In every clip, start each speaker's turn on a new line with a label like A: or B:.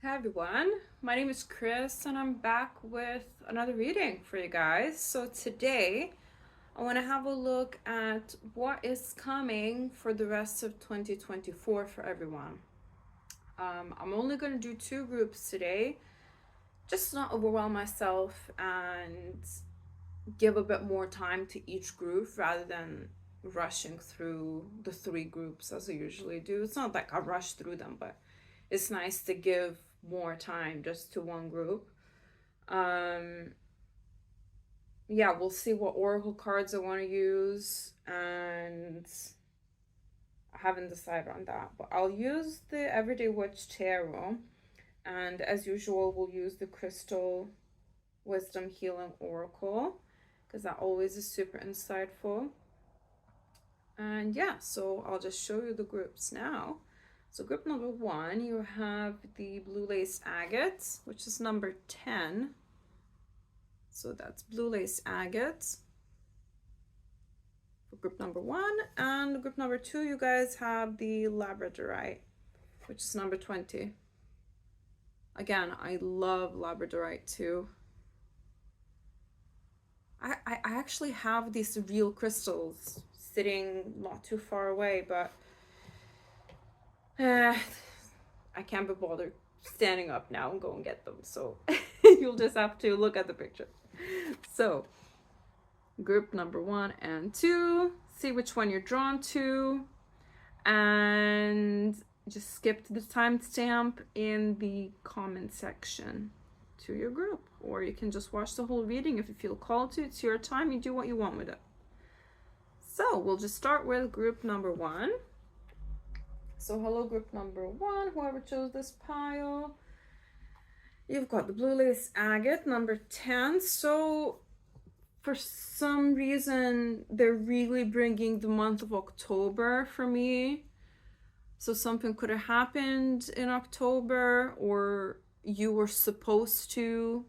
A: Hi everyone, my name is Chris and I'm back with another reading for you guys. So today I want to have a look at what is coming for the rest of 2024 for everyone. I'm only going to do two groups today, just to not overwhelm myself and give a bit more time to each group rather than rushing through the three groups as I usually do. It's not like I rush through them, but it's nice to give more time just to one group. Um, yeah, we'll see what oracle cards I want to use, and I haven't decided on that, but I'll use the Everyday Witch Tarot, and as usual, we'll use the Crystal Wisdom Healing Oracle because that always is super insightful. And yeah, so I'll just show you the groups now. So group number 1, you have the Blue Lace Agate, which is number 10. So that's Blue Lace Agate for group number 1. And group number 2, you guys have the Labradorite, which is number 20. Again, I love Labradorite too. I actually have these real crystals sitting not too far away, but I can't be bothered standing up now and go and get them. So you'll just have to look at the picture. So group number 1 and 2, see which one you're drawn to, and just skip to the timestamp in the comment section to your group, or you can just watch the whole reading if you feel called to. It's your time, you do what you want with it. So we'll just start with group number 1. So hello group number 1, whoever chose this pile. You've got the Blue Lace Agate, number 10. So for some reason, they're really bringing the month of October for me. So something could have happened in October, or you were supposed to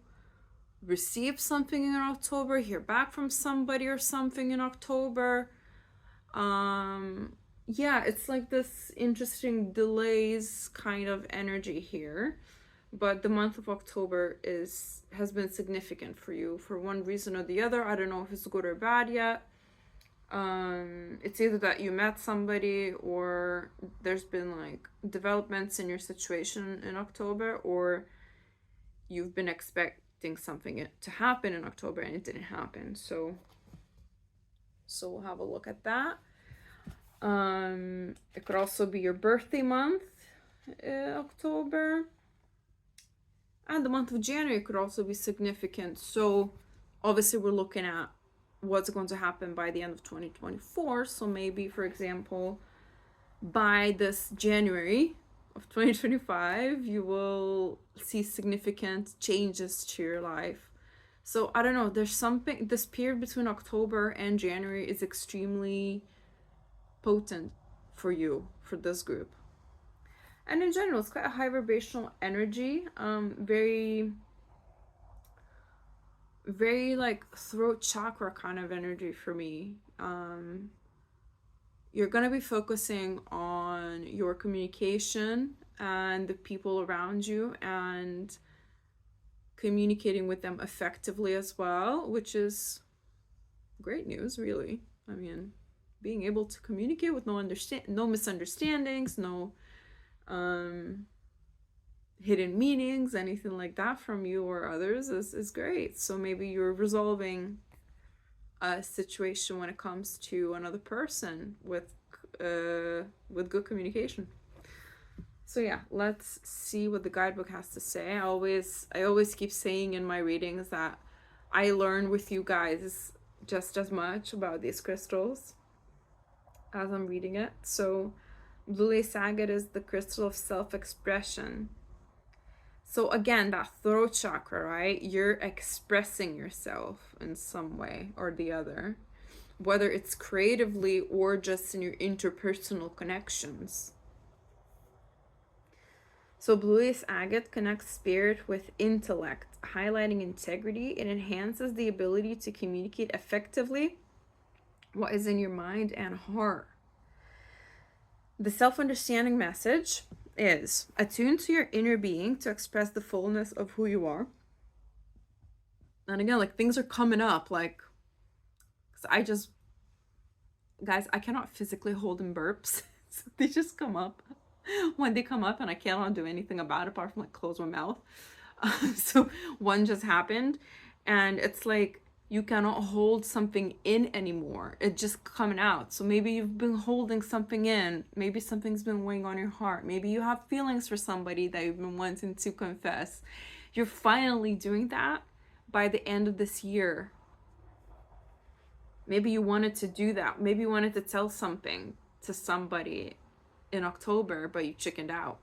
A: receive something in October, hear back from somebody or something in October. Yeah, it's like this interesting delays kind of energy here. But the month of October has been significant for you for one reason or the other. I don't know if it's good or bad yet. It's either that you met somebody, or there's been like developments in your situation in October, or you've been expecting something to happen in October and it didn't happen. So we'll have a look at that. It could also be your birthday month, October. And the month of January could also be significant. So obviously we're looking at what's going to happen by the end of 2024. So maybe, for example, by this January of 2025, you will see significant changes to your life. So I don't know, there's something, this period between October and January is extremely potent for you, for this group. And in general, it's quite a high vibrational energy. Very like throat chakra kind of energy for me. You're going to be focusing on your communication and the people around you, and communicating with them effectively as well, which is great news, really. I mean, being able to communicate with no misunderstandings, no hidden meanings, anything like that from you or others is great. So maybe you're resolving a situation when it comes to another person with good communication. So yeah, let's see what the guidebook has to say. I always keep saying in my readings that I learn with you guys just as much about these crystals as I'm reading it. So Blue Lace Agate is the crystal of self-expression. So again, that throat chakra, right? You're expressing yourself in some way or the other, whether it's creatively or just in your interpersonal connections. So Blue Lace Agate connects spirit with intellect, highlighting integrity. It enhances the ability to communicate effectively what is in your mind and heart. The self-understanding message is attune to your inner being to express the fullness of who you are. And again, like things are coming up, like, 'cause guys, I cannot physically hold in burps. So they just come up when they come up, and I cannot do anything about it apart from like close my mouth. So one just happened, and it's like you cannot hold something in anymore. It's just coming out. So maybe you've been holding something in. Maybe something's been weighing on your heart. Maybe you have feelings for somebody that you've been wanting to confess. You're finally doing that by the end of this year. Maybe you wanted to do that. Maybe you wanted to tell something to somebody in October, but you chickened out.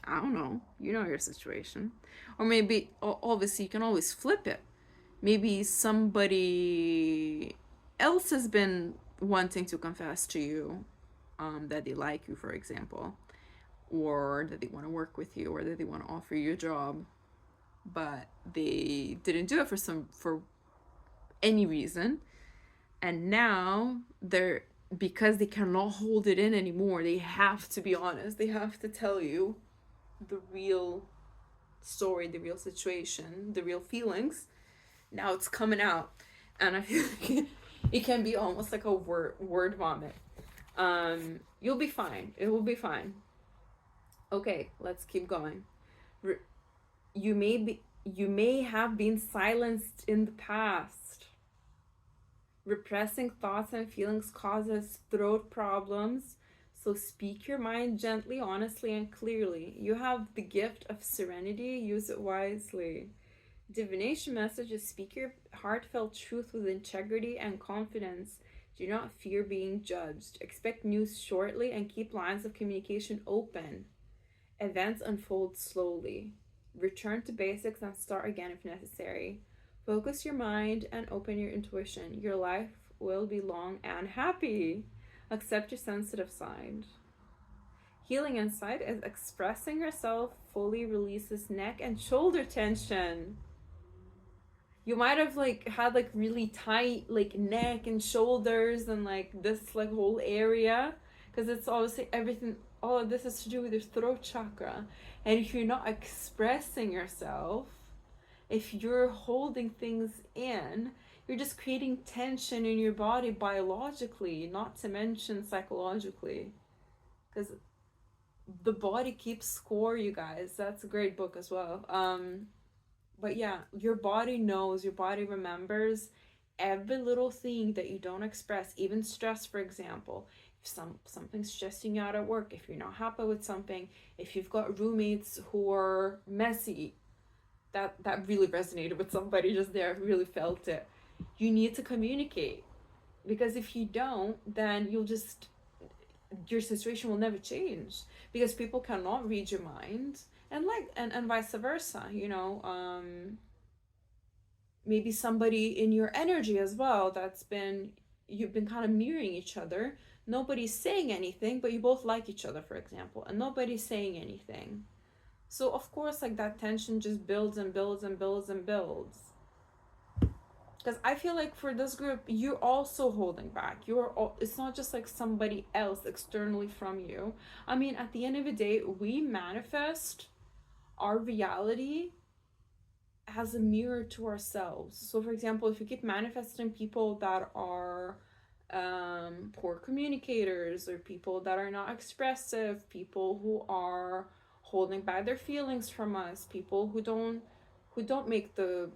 A: I don't know. You know your situation. Or maybe, obviously, you can always flip it. Maybe somebody else has been wanting to confess to you that they like you, for example, or that they want to work with you, or that they want to offer you a job, but they didn't do it for any reason. And now because they cannot hold it in anymore, they have to be honest. They have to tell you the real story, the real situation, the real feelings. Now it's coming out, and I feel like it can be almost like a word vomit. You'll be fine. It will be fine. Okay, let's keep going. You may have been silenced in the past. Repressing thoughts and feelings causes throat problems. So speak your mind gently, honestly, and clearly. You have the gift of serenity. Use it wisely. Divination messages: speak your heartfelt truth with integrity and confidence. Do not fear being judged. Expect news shortly and keep lines of communication open. Events unfold slowly. Return to basics and start again if necessary. Focus your mind and open your intuition. Your life will be long and happy. Accept your sensitive side. Healing insight is expressing yourself fully releases neck and shoulder tension. You might have like had like really tight like neck and shoulders and like this like whole area, because it's obviously everything, all of this is to do with your throat chakra. And if you're not expressing yourself, if you're holding things in, you're just creating tension in your body biologically, not to mention psychologically, because the body keeps score, you guys. That's a great book as well. But yeah, your body knows, your body remembers every little thing that you don't express, even stress, for example. If something's stressing you out at work, if you're not happy with something, if you've got roommates who are messy, that really resonated with somebody just there, really felt it. You need to communicate, because if you don't, then your situation will never change, because people cannot read your mind, and and vice versa, maybe somebody in your energy as well, you've been kind of mirroring each other. Nobody's saying anything, but you both like each other, for example, and nobody's saying anything. So of course, like, that tension just builds and builds and builds and builds. Because I feel like for this group, you're also holding back. It's not just like somebody else externally from you. I mean, at the end of the day, we manifest our reality as a mirror to ourselves. So for example, if you keep manifesting people that are poor communicators, or people that are not expressive, people who are holding back their feelings from us, people who don't make the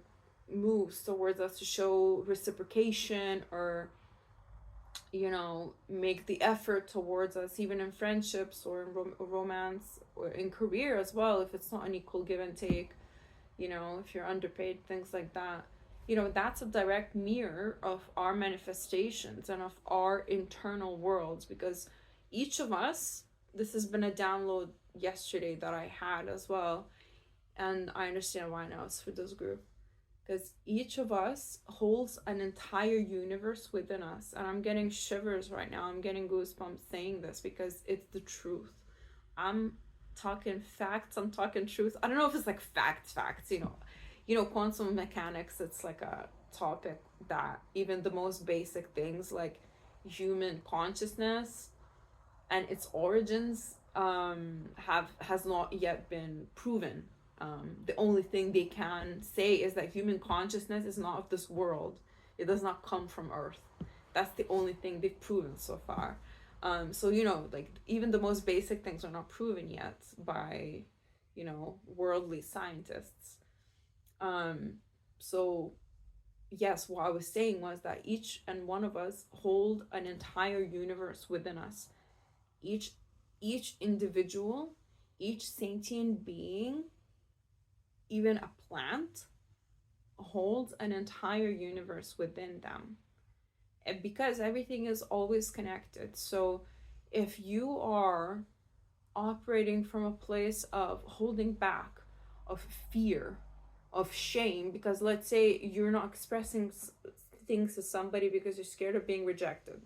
A: moves towards us to show reciprocation, or make the effort towards us, even in friendships or in romance, or in career as well, if it's not an equal give and take, if you're underpaid, things like that. That's a direct mirror of our manifestations and of our internal worlds, because each of us, this has been a download yesterday that I had as well, and I understand why now it's for this group, because each of us holds an entire universe within us. And I'm getting shivers right now, I'm getting goosebumps saying this, because it's the truth. I'm talking facts, I'm talking truth. I don't know if it's like facts, quantum mechanics, it's like a topic that even the most basic things like human consciousness and its origins has not yet been proven. The only thing they can say is that human consciousness is not of this world. It does not come from Earth. That's the only thing they've proven so far. So, you know, like even the most basic things are not proven yet by, you know, worldly scientists. So yes, what I was saying was that each and one of us hold an entire universe within us. Each individual, each sentient being, even a plant, holds an entire universe within them. And because everything is always connected. So if you are operating from a place of holding back, of fear, of shame, because let's say you're not expressing things to somebody because you're scared of being rejected.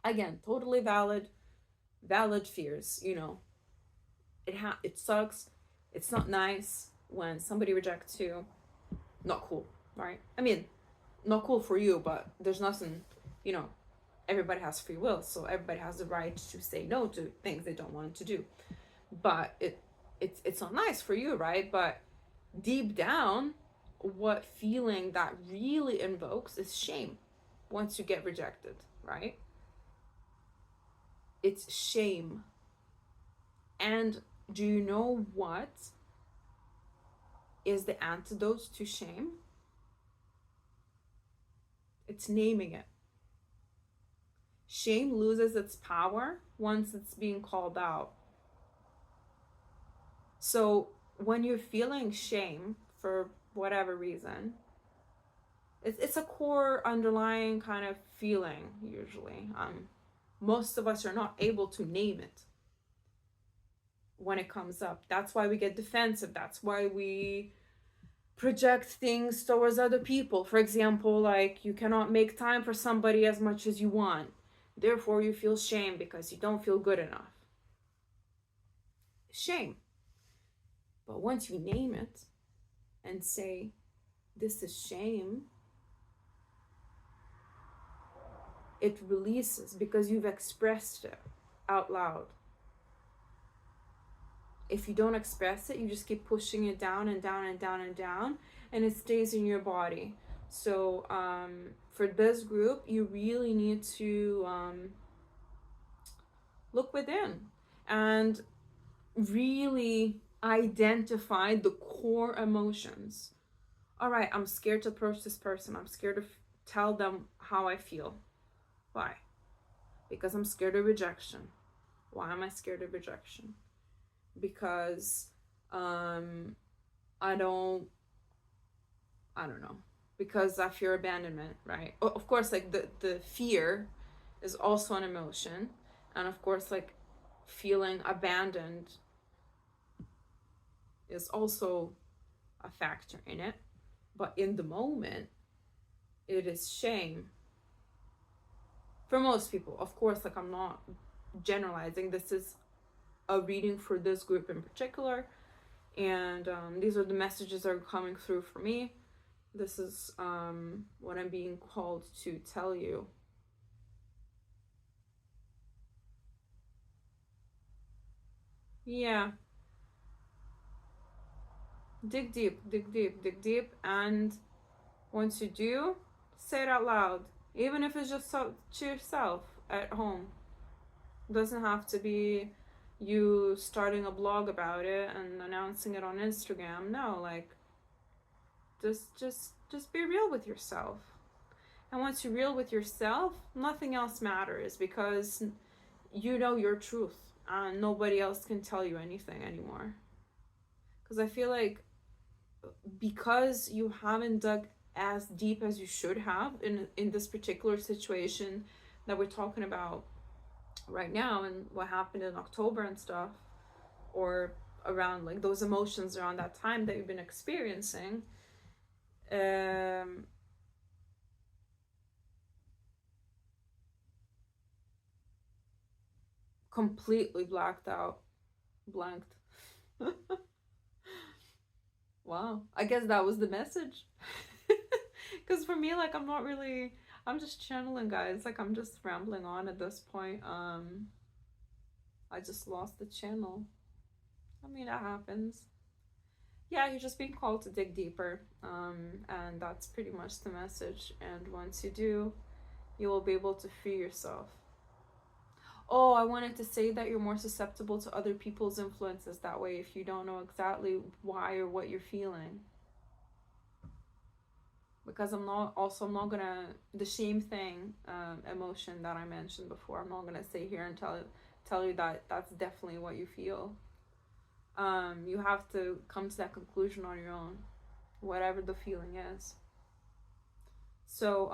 A: Again, totally valid fears, you know. It sucks. It's not nice when somebody rejects you. Not cool, right? I mean, not cool for you, but there's nothing, you know, everybody has free will, so everybody has the right to say no to things they don't want to do. But it's not nice for you, right? But deep down, what feeling that really invokes is shame once you get rejected, right? It's shame. And do you know what is the antidote to shame? It's naming it. Shame loses its power once it's being called out. So when you're feeling shame for whatever reason, it's a core underlying kind of feeling usually. Most of us are not able to name it when it comes up. That's why we get defensive. That's why we project things towards other people. For example, like you cannot make time for somebody as much as you want. Therefore, you feel shame because you don't feel good enough. Shame. But once you name it and say, this is shame, it releases because you've expressed it out loud. If you don't express it, you just keep pushing it down and down and down and down, and it stays in your body. So for this group, you really need to look within and really identify the core emotions. All right, I'm scared to approach this person. I'm scared to tell them how I feel. Why? Because I'm scared of rejection. Why am I scared of rejection? Because I don't know, because I fear abandonment, right? Of course, like the fear is also an emotion, and of course, like feeling abandoned is also a factor in it, but in the moment it is shame for most people. Of course, like I'm not generalizing, this is a reading for this group in particular, and these are the messages that are coming through for me. This is what I'm being called to tell you. Yeah. Dig deep, dig deep, dig deep, and once you do, say it out loud, even if it's just to yourself at home. It doesn't have to be you starting a blog about it and announcing it on Instagram. No, like just be real with yourself. And once you're real with yourself, nothing else matters, because you know your truth and nobody else can tell you anything anymore. Because I feel like because you haven't dug as deep as you should have in this particular situation that we're talking about right now, and what happened in October and stuff, or around like those emotions around that time that you've been experiencing, completely blanked. Wow, I guess that was the message. Because for me, like I'm just channeling, guys. Like I'm just rambling on at this point. I just lost the channel. I mean, that happens. Yeah, you're just being called to dig deeper. And that's pretty much the message. And once you do, you will be able to free yourself. Oh, I wanted to say that you're more susceptible to other people's influences that way if you don't know exactly why or what you're feeling. Because I'm not gonna, the shame thing, emotion that I mentioned before, I'm not gonna sit here and tell you that that's definitely what you feel. You have to come to that conclusion on your own, whatever the feeling is. So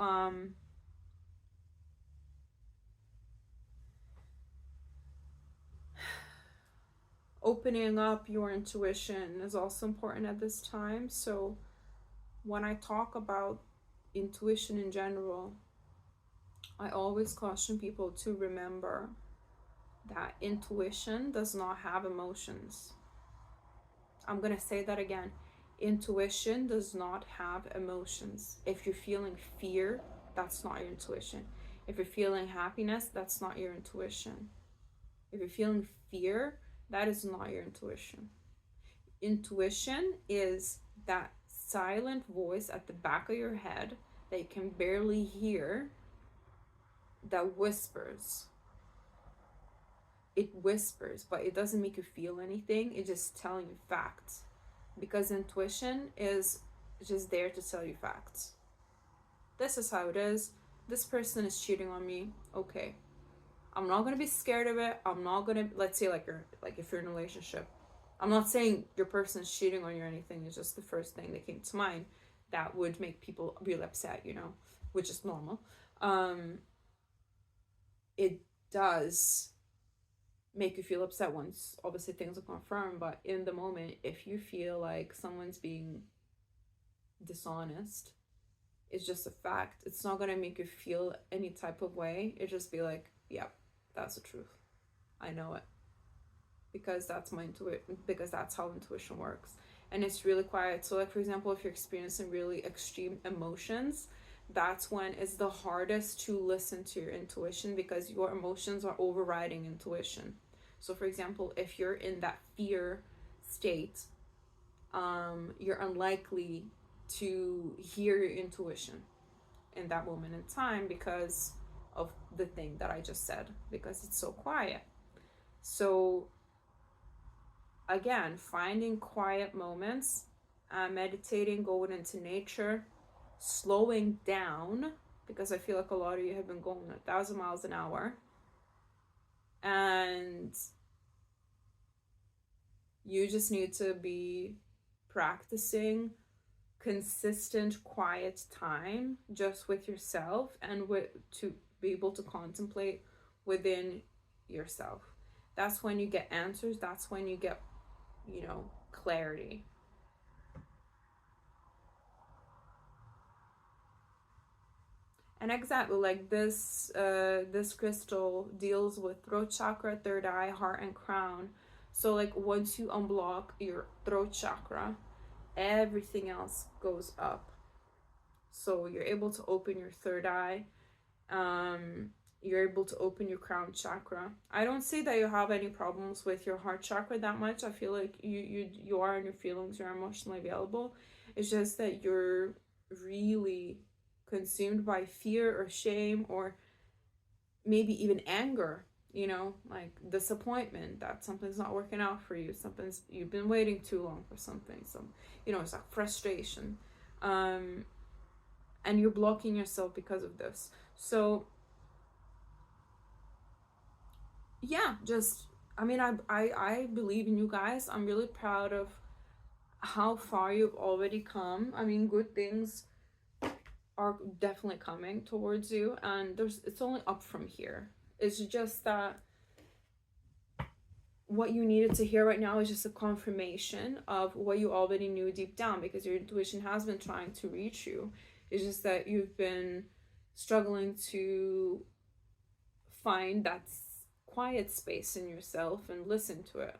A: opening up your intuition is also important at this time. So when I talk about intuition in general, I always caution people to remember that intuition does not have emotions. I'm going to say that again. Intuition does not have emotions. If you're feeling fear, that's not your intuition. If you're feeling happiness, that's not your intuition. If you're feeling fear, that is not your intuition. Intuition is that silent voice at the back of your head that you can barely hear, that whispers. It whispers, but it doesn't make you feel anything. It's just telling you facts. Because intuition is just there to tell you facts. This is how it is. This person is cheating on me. Okay. I'm not gonna be scared of it. I'm not gonna, let's say like if you're in a relationship. I'm not saying your person is cheating on you or anything. It's just the first thing that came to mind that would make people really upset, which is normal. It does make you feel upset once obviously things are confirmed, but in the moment, if you feel like someone's being dishonest, it's just a fact. It's not gonna make you feel any type of way. It just be like, yep, that's the truth. I know it. Because that's my intuition, because that's how intuition works. And it's really quiet. So like for example, if you're experiencing really extreme emotions, that's when it's the hardest to listen to your intuition, because your emotions are overriding intuition. So for example, if you're in that fear state, you're unlikely to hear your intuition in that moment in time because of the thing that I just said, because it's so quiet. So again, finding quiet moments, meditating, going into nature, slowing down, because I feel like a lot of you have been going 1,000 miles an hour, and you just need to be practicing consistent quiet time just with yourself, and to be able to contemplate within yourself. That's when you get answers. That's when you get clarity. And exactly, like this crystal deals with throat chakra, third eye, heart, and crown. So like once you unblock your throat chakra, everything else goes up. So you're able to open your third eye. You're able to open your crown chakra. I don't say that you have any problems with your heart chakra that much. I feel like you are in your feelings, you're emotionally available. It's just that you're really consumed by fear or shame, or maybe even anger, like disappointment that something's not working out for you, you've been waiting too long for something, it's like frustration, and you're blocking yourself because of this. So yeah, just I believe in you guys. I'm really proud of how far you've already come. I mean, good things are definitely coming towards you, and it's only up from here. It's just that what you needed to hear right now is just a confirmation of what you already knew deep down, because your intuition has been trying to reach you. It's just that you've been struggling to find that quiet space in yourself and listen to it.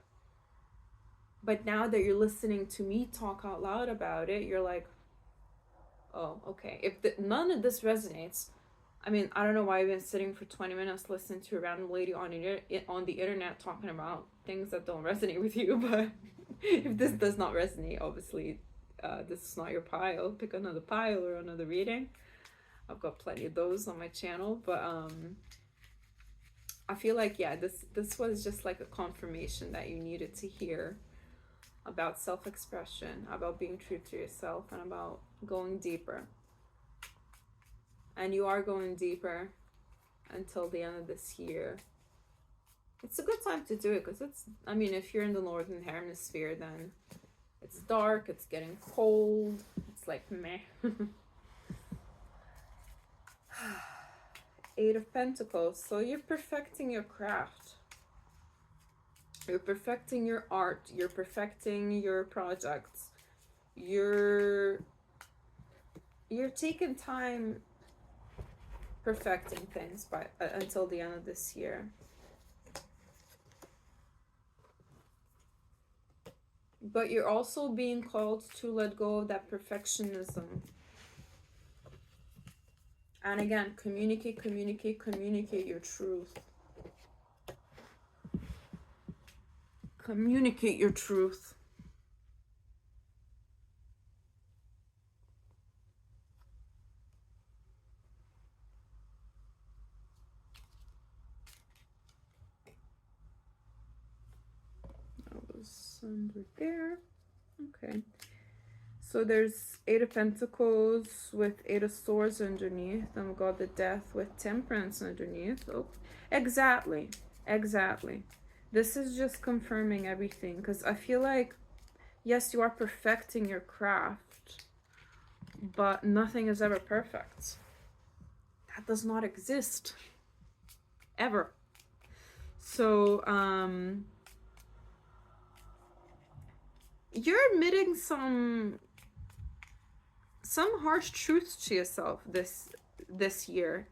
A: But now that you're listening to me talk out loud about it, you're like, oh, okay. If none of this resonates, I mean, I don't know why I've been sitting for 20 minutes listening to a random lady on the internet talking about things that don't resonate with you, but if this does not resonate, obviously, this is not your pile. Pick another pile or another reading. I've got plenty of those on my channel, but I feel like, yeah, this was just like a confirmation that you needed to hear about self-expression, about being true to yourself, and about going deeper. And you are going deeper until the end of this year. It's a good time to do it because it's, I mean, if you're in the northern hemisphere, then it's dark, it's getting cold, it's like meh. Eight of Pentacles. So you're perfecting your craft. You're perfecting your art. You're perfecting your projects. You're taking time perfecting things by until the end of this year. But you're also being called to let go of that perfectionism. And again, communicate your truth. Communicate your truth. That was under there. Okay. So there's Eight of Pentacles with Eight of Swords underneath. And we got the Death with Temperance underneath. Oh, exactly. This is just confirming everything. Because I feel like, yes, you are perfecting your craft. But nothing is ever perfect. That does not exist. Ever. So, you're admitting some harsh truths to yourself this year,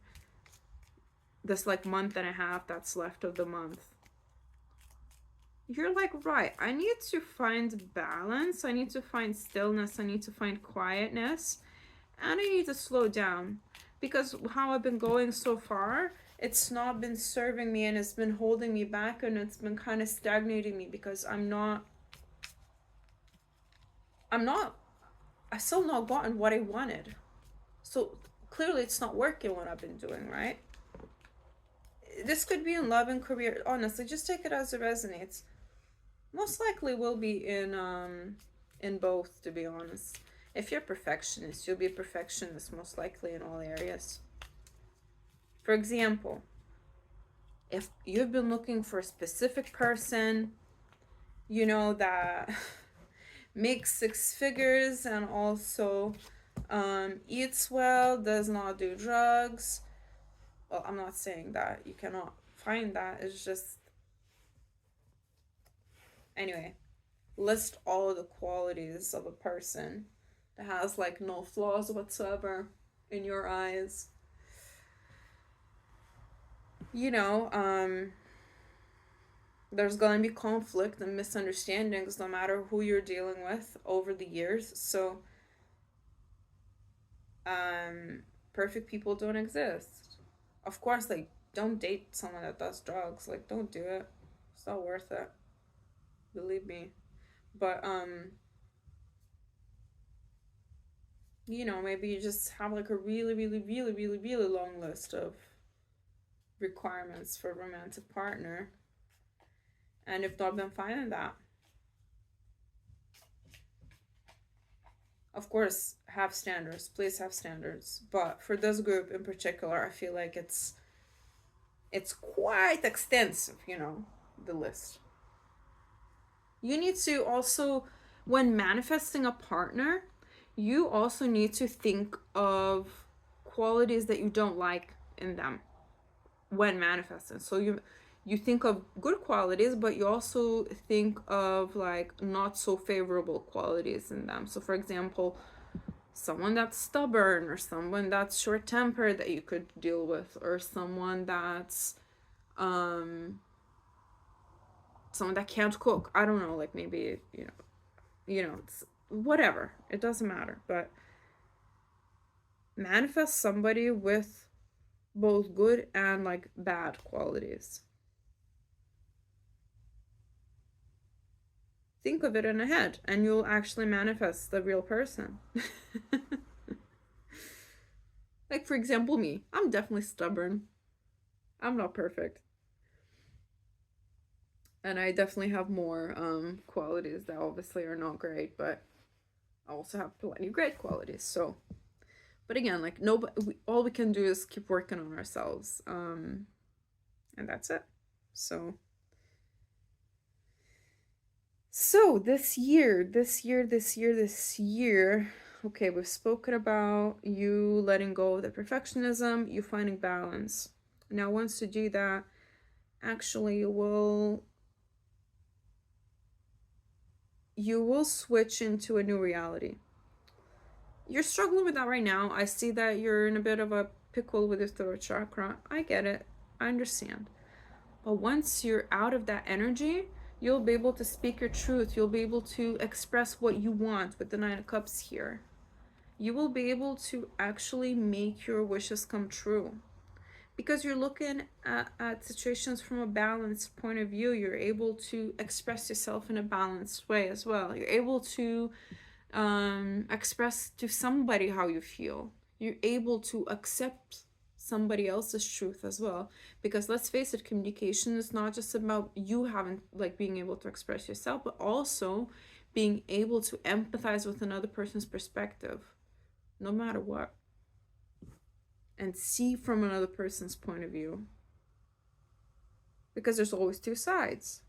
A: this like month and a half that's left of the month. You're like, right, I need to find balance, I need to find stillness, I need to find quietness, and I need to slow down, because how I've been going so far, it's not been serving me, and it's been holding me back, and it's been kind of stagnating me, because I still not gotten what I wanted. So clearly it's not working what I've been doing, right? This could be in love and career. Honestly, just take it as it resonates. Most likely will be in both, to be honest. If you're a perfectionist, you'll be a perfectionist most likely in all areas. For example, if you've been looking for a specific person, you know, that makes 6 figures and also eats well, does not do drugs. Well, I'm not saying that you cannot find that. It's just, anyway, list all of the qualities of a person that has like no flaws whatsoever in your eyes. You know, there's going to be conflict and misunderstandings no matter who you're dealing with over the years. So, perfect people don't exist. Of course, like, don't date someone that does drugs. Like, don't do it. It's not worth it. Believe me. But, you know, maybe you just have like a really long list of requirements for a romantic partner, and you've not been finding that. Of course, have standards. Please have standards. But for this group in particular, I feel like it's quite extensive, you know, the list. You need to also, when manifesting a partner, you also need to think of qualities that you don't like in them when manifesting. So you think of good qualities, but you also think of like not so favorable qualities in them. So for example, someone that's stubborn, or someone that's short-tempered that you could deal with, or someone that's someone that can't cook. I don't know, like maybe, you know, it's whatever. It doesn't matter. But manifest somebody with both good and like bad qualities. Think of it in a head and you'll actually manifest the real person. Like, for example, me. I'm definitely stubborn. I'm not perfect. And I definitely have more qualities that obviously are not great, but I also have plenty of great qualities. So, but again, like nobody, all we can do is keep working on ourselves, and that's it. So, this year. Okay, we've spoken about you letting go of the perfectionism, you finding balance. Now, once you do that, actually, you will switch into a new reality. You're struggling with that right now. I see that you're in a bit of a pickle with your throat chakra. I get it. I understand. But once you're out of that energy, you'll be able to speak your truth. You'll be able to express what you want with the Nine of Cups here. You will be able to actually make your wishes come true. Because you're looking at situations from a balanced point of view, you're able to express yourself in a balanced way as well. You're able to express to somebody how you feel. You're able to accept somebody else's truth as well, because let's face it, communication is not just about you having like being able to express yourself, but also being able to empathize with another person's perspective, no matter what, and see from another person's point of view, because there's always two sides.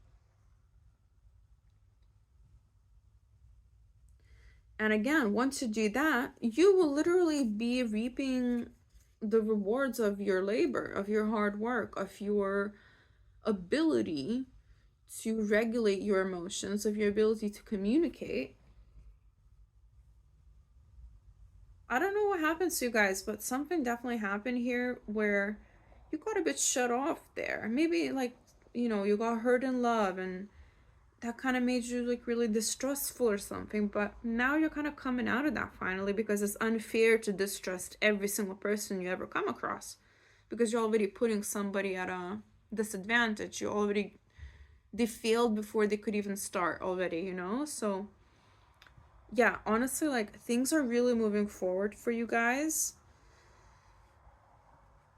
A: And again, once you do that, you will literally be reaping the rewards of your labor, of your hard work, of your ability to regulate your emotions, of your ability to communicate. I don't know what happens to you guys, but something definitely happened here where you got a bit shut off there. Maybe like, you got hurt in love and that kind of made you like really distrustful or something, but now you're kind of coming out of that finally, because it's unfair to distrust every single person you ever come across, because you're already putting somebody at a disadvantage. They failed before they could even start already. So yeah, honestly, like things are really moving forward for you guys.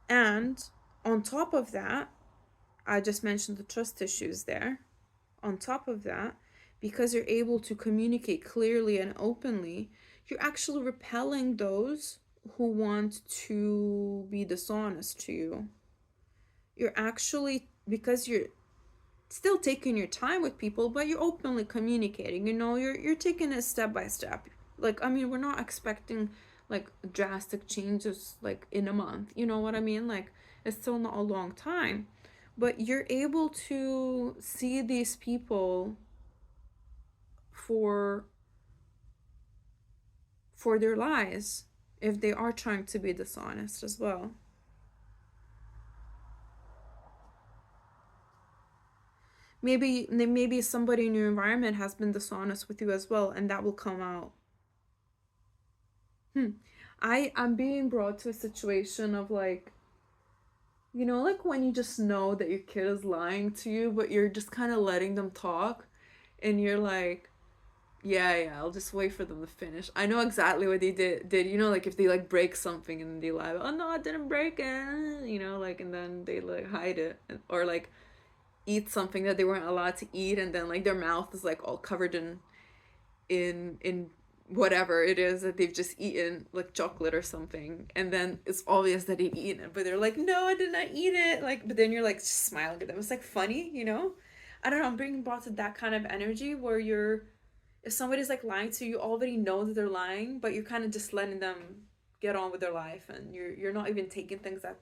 A: And on top of that, I just mentioned the trust issues there. On top of that, because you're able to communicate clearly and openly, you're actually repelling those who want to be dishonest to you. You're actually, because you're still taking your time with people, but you're openly communicating. You're taking it step by step. Like, I mean, we're not expecting like drastic changes like in a month. You know what I mean? Like, it's still not a long time, but you're able to see these people for their lies if they are trying to be dishonest as well. Maybe somebody in your environment has been dishonest with you as well, and that will come out. I'm being brought to a situation of like, like when you just know that your kid is lying to you, but you're just kind of letting them talk, and you're like, yeah, yeah, I'll just wait for them to finish. I know exactly what they did. Like if they like break something and they lie, oh no, I didn't break it. Like, and then they like hide it, or like eat something that they weren't allowed to eat, and then like their mouth is like all covered in whatever it is that they've just eaten, like chocolate or something, and then it's obvious that they've eaten it, but they're like, no, I did not eat it. Like, but then you're like just smiling at them. It's like funny. I don't know. I'm being brought to that kind of energy where if somebody's like lying to you, you already know that they're lying, but you're kind of just letting them get on with their life, and you're not even taking things that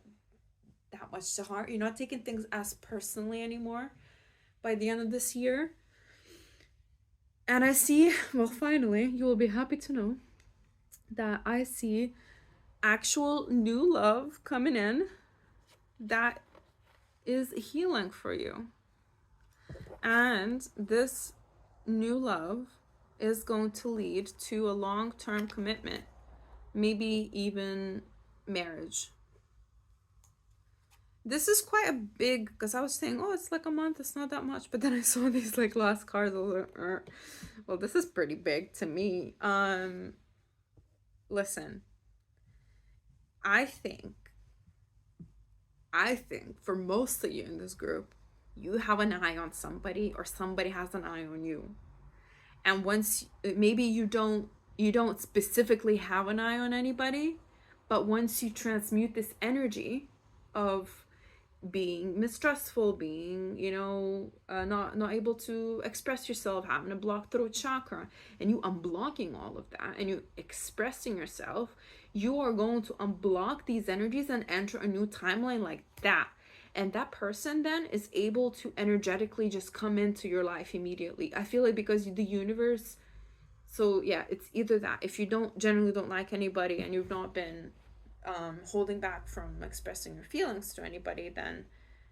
A: much to heart. You're not taking things as personally anymore by the end of this year. And I see, well, finally, you will be happy to know that I see actual new love coming in that is healing for you. And this new love is going to lead to a long-term commitment, maybe even marriage. This is quite a big, because I was saying, oh, it's like a month, it's not that much, but then I saw these like last cards. I was like, well, this is pretty big to me. Listen, I think I think for most of you in this group, you have an eye on somebody or somebody has an eye on you. And once maybe you don't specifically have an eye on anybody, but once you transmute this energy of being mistrustful, being, not able to express yourself, having a blocked throat chakra, and you unblocking all of that and you expressing yourself, you are going to unblock these energies and enter a new timeline like that. And that person then is able to energetically just come into your life immediately. I feel like because the universe, so yeah, it's either that if you don't like anybody and you've not been holding back from expressing your feelings to anybody, then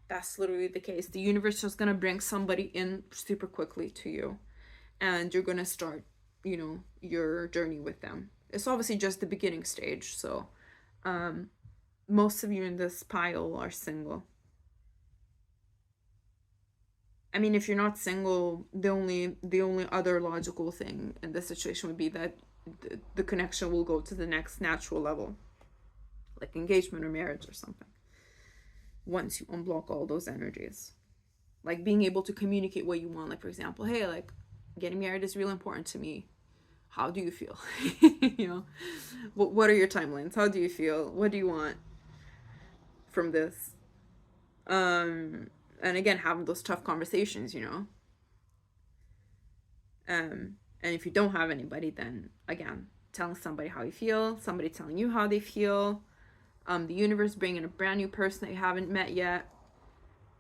A: that's literally the case. The universe is just gonna bring somebody in super quickly to you, and you're gonna start, your journey with them. It's obviously just the beginning stage, so most of you in this pile are single. I mean, if you're not single, the only other logical thing in this situation would be that the connection will go to the next natural level, like engagement or marriage or something. Once you unblock all those energies, like being able to communicate what you want, like for example, hey, like getting married is really important to me. How do you feel? you know, what are your timelines? How do you feel? What do you want from this? And again, having those tough conversations, and if you don't have anybody, then again, telling somebody how you feel, somebody telling you how they feel, the universe bringing a brand new person that you haven't met yet.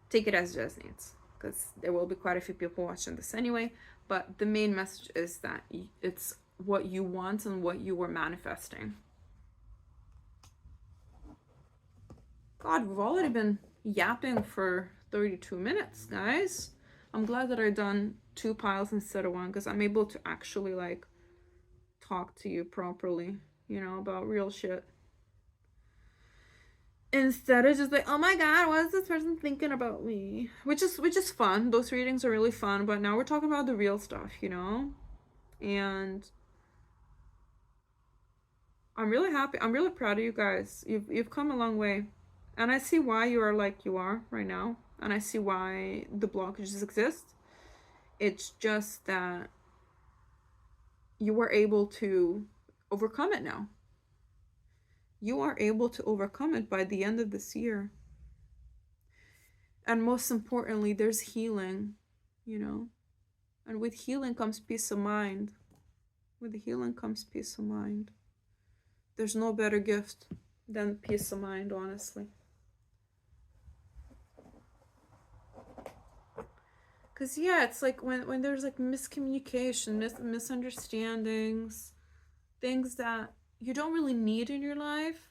A: Take it as it resonates, because there will be quite a few people watching this anyway. But the main message is that it's what you want and what you were manifesting. God, we've already been yapping for 32 minutes, guys. I'm glad that I've done 2 piles instead of 1, because I'm able to actually like talk to you properly, about real shit. Instead of just like, oh my god, what is this person thinking about me? Which is fun. Those readings are really fun, but now we're talking about the real stuff, And I'm really happy. I'm really proud of you guys. You've come a long way. And I see why you are like you are right now. And I see why the blockages exist. It's just that you were able to overcome it now. You are able to overcome it by the end of this year. And most importantly, there's healing, And with healing comes peace of mind. With healing comes peace of mind. There's no better gift than peace of mind, honestly. Because, yeah, it's like when there's like miscommunication, misunderstandings, things that you don't really need in your life,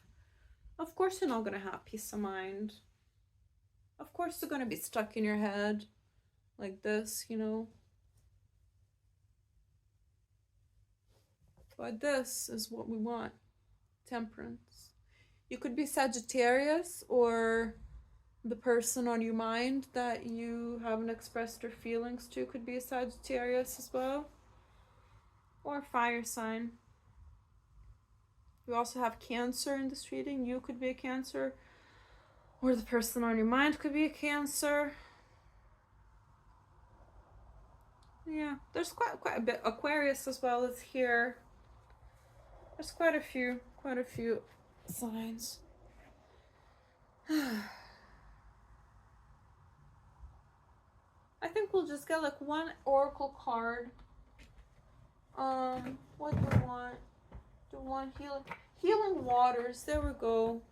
A: of course you're not going to have peace of mind. Of course they're going to be stuck in your head like this, But this is what we want. Temperance. You could be Sagittarius, or the person on your mind that you haven't expressed your feelings to could be a Sagittarius as well, or fire sign. We also have Cancer in this reading. You could be a Cancer, or the person on your mind could be a Cancer. Yeah, there's quite a bit. Aquarius as well is here. There's quite a few signs. I think we'll just get like one oracle card. What do we want? Do we want healing waters? There we go.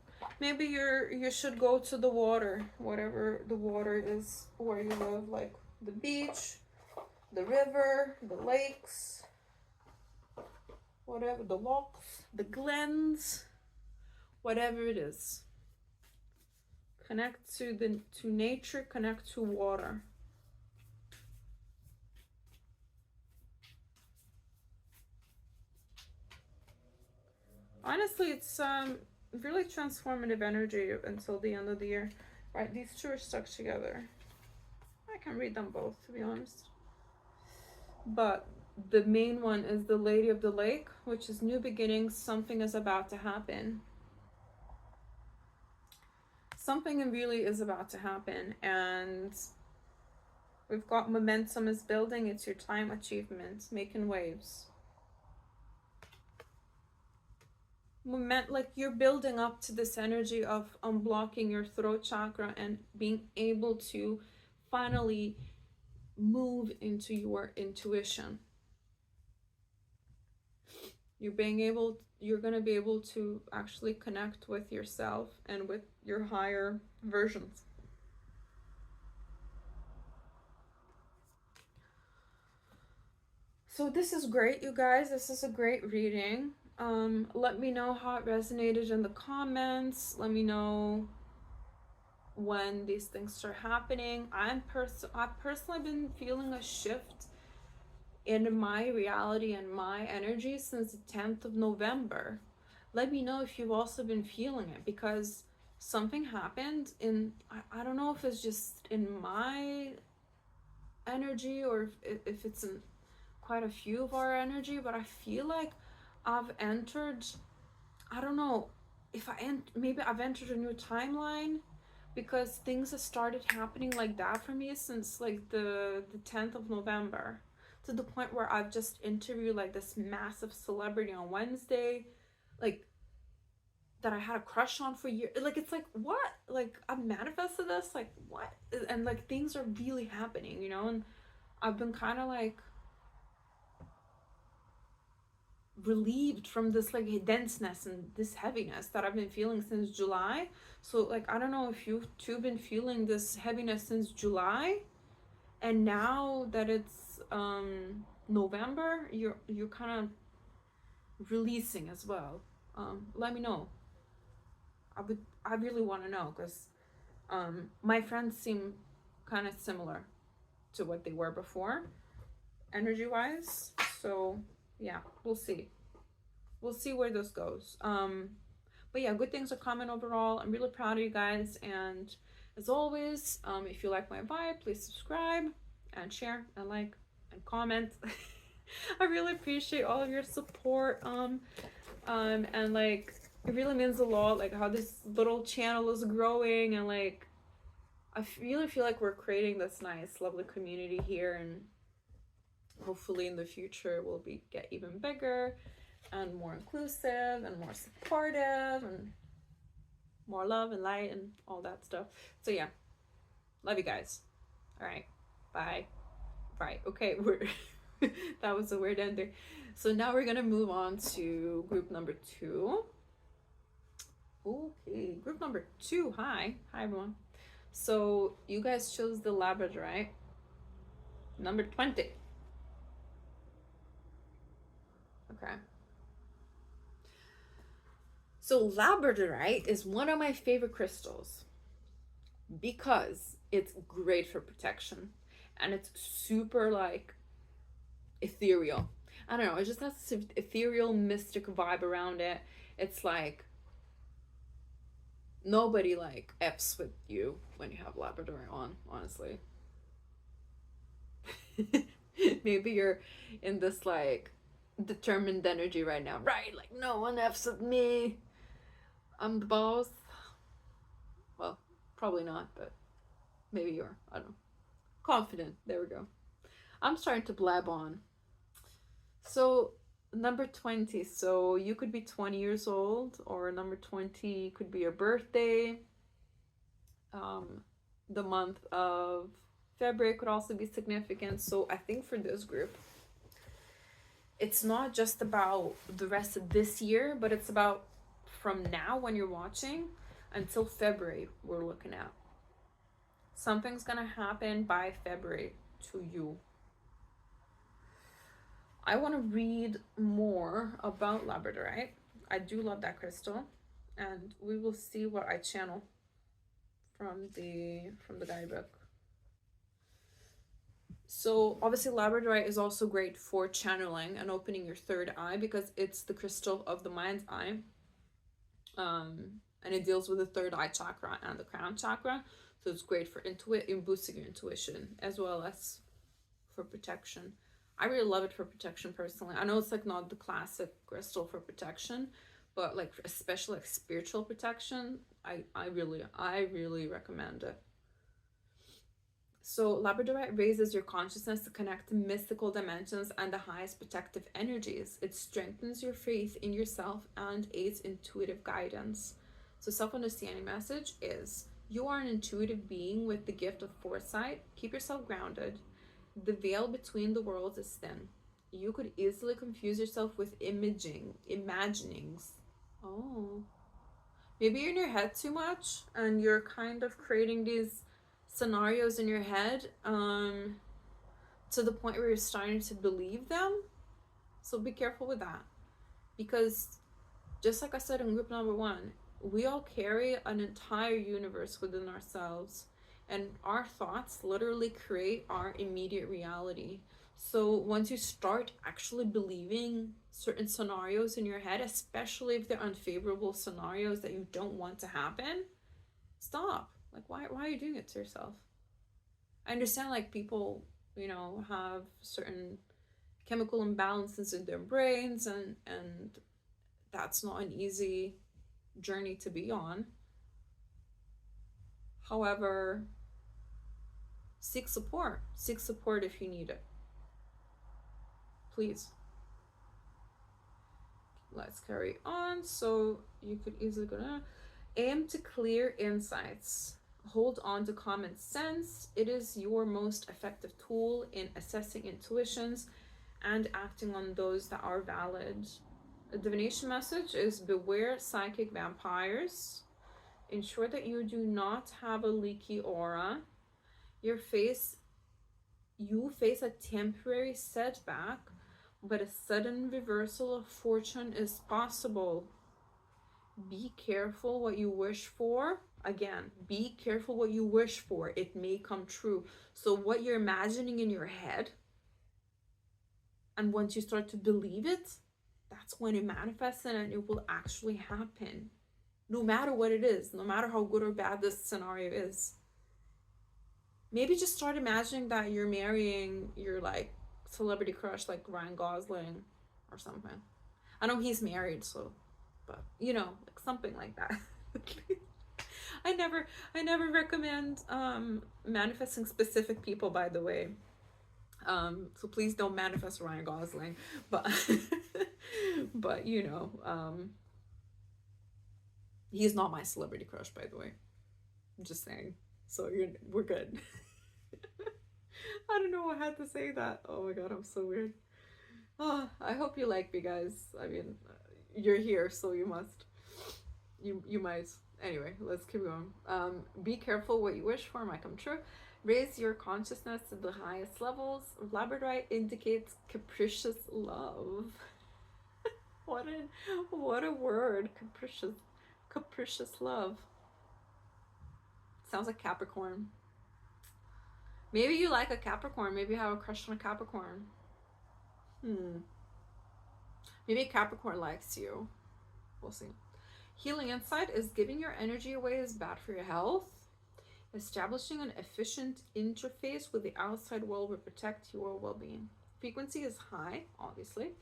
A: Maybe you should go to the water, whatever the water is where you live, like the beach, the river, the lakes, whatever, the lochs, the glens, whatever it is. Connect to nature, connect to water. Honestly, it's really transformative energy until the end of the year. Right, these two are stuck together. I can read them both, to be honest. But the main one is the Lady of the Lake, which is new beginnings. Something is about to happen. Something really is about to happen, and we've got momentum is building. It's your time, achievement, making waves. Like you're building up to this energy of unblocking your throat chakra and being able to finally move into your intuition. You're going to be able to actually connect with yourself and with your higher versions. So this is great, you guys. This is a great reading. Let me know how it resonated in the comments. Let me know when these things start happening. I've personally been feeling a shift in my reality and my energy since the 10th of November. Let me know if you've also been feeling it, because something happened in, I don't know if it's just in my energy or if it's in quite a few of our energy, but I feel like I've entered, I don't know if maybe I've entered a new timeline, because things have started happening like that for me since like the 10th of November, to the point where I've just interviewed like this massive celebrity on Wednesday, like that I had a crush on for years. Like it's like, what? Like I've manifested this? Like what? And like things are really happening, you know? And I've been kind of like relieved from this like denseness and this heaviness that I've been feeling since July. So like I don't know if you've too been feeling this heaviness since July, and now that it's November, you're kind of releasing as well. Let me know. I really want to know, because my friends seem kind of similar to what they were before, energy wise. So yeah, we'll see where this goes. But yeah, good things are coming overall. I'm really proud of you guys, and as always, if you like my vibe, please subscribe and share and like and comment. I really appreciate all of your support. And like it really means a lot, like how this little channel is growing, and like I really feel like we're creating this nice, lovely community here, and hopefully in the future we'll get even bigger and more inclusive and more supportive and more love and light and all that stuff. So yeah, love you guys. All right, bye. Right, okay, we're that was a weird ending. So now we're gonna move on to group number 2. Okay, group number 2. Hi everyone. So you guys chose the Labradorite, number 20. Okay. So Labradorite is one of my favorite crystals because it's great for protection, and it's super like ethereal. I don't know, it just has this ethereal, mystic vibe around it. It's like nobody like F's with you when you have Labradorite on, honestly. Maybe you're in this like determined energy right now, right? Like no one F's with me. I'm the boss. Well, probably not, but maybe you are. I don't know. Confident. There we go. I'm starting to blab on. So, number 20. So, you could be 20 years old, or number 20 could be your birthday. The month of February could also be significant. So, I think for this group, it's not just about the rest of this year, but it's about from now when you're watching until February, we're looking at. Something's gonna happen by February to you. I want to read more about Labradorite. I do love that crystal, and we will see what I channel from the guidebook. So obviously Labradorite is also great for channeling and opening your third eye, because it's the crystal of the mind's eye. and it deals with the third eye chakra and the crown chakra. So it's great for boosting your intuition as well as for protection. I really love it for protection personally. I know it's like not the classic crystal for protection, but like especially like spiritual protection, I really recommend it. So labradorite raises your consciousness to connect to mystical dimensions and the highest protective energies. It strengthens your faith in yourself and aids intuitive guidance. So self-understanding message is, you are an intuitive being with the gift of foresight. Keep yourself grounded. The veil between the worlds is thin. You could easily confuse yourself with imaginings. Oh. Maybe you're in your head too much and you're kind of creating these scenarios in your head to the point where you're starting to believe them. So be careful with that, because just like I said in group number 1, we all carry an entire universe within ourselves, and our thoughts literally create our immediate reality. So once you start actually believing certain scenarios in your head, especially if they're unfavorable scenarios that you don't want to happen, stop. Like, why are you doing it to yourself? I understand, like, people, you know, have certain chemical imbalances in their brains, and that's not an easy journey to be on. However, seek support if you need it, please. Let's carry on. So you could easily go down. Aim to clear insights. Hold on to common sense. It is your most effective tool in assessing intuitions and acting on those that are valid. A divination message is, beware psychic vampires. Ensure that you do not have a leaky aura. You face a temporary setback, but a sudden reversal of fortune is possible. Be careful what you wish for. Again, be careful what you wish for. It may come true. So what you're imagining in your head, and once you start to believe it, that's when it manifests and it will actually happen. No matter what it is, no matter how good or bad this scenario is. Maybe just start imagining that you're marrying your like celebrity crush, like Ryan Gosling or something. I know he's married, so, but you know, like something like that. I never recommend manifesting specific people, by the way. So please don't manifest Ryan Gosling, but but you know, he's not my celebrity crush, by the way. I'm just saying. So we're good. I don't know why I had to say that. Oh my god, I'm so weird. Oh, I hope you like me, guys. I mean, you're here, so you must. You might. Anyway, let's keep going. Be careful what you wish for might come true. Raise your consciousness to the highest levels. Labradorite indicates capricious love. What a word, capricious love. Sounds like Capricorn. Maybe you like a Capricorn. Maybe you have a crush on a Capricorn. Maybe a Capricorn likes you. We'll see. Healing insight is, giving your energy away is bad for your health. Establishing an efficient interface with the outside world will protect your well-being. Frequency is high, obviously.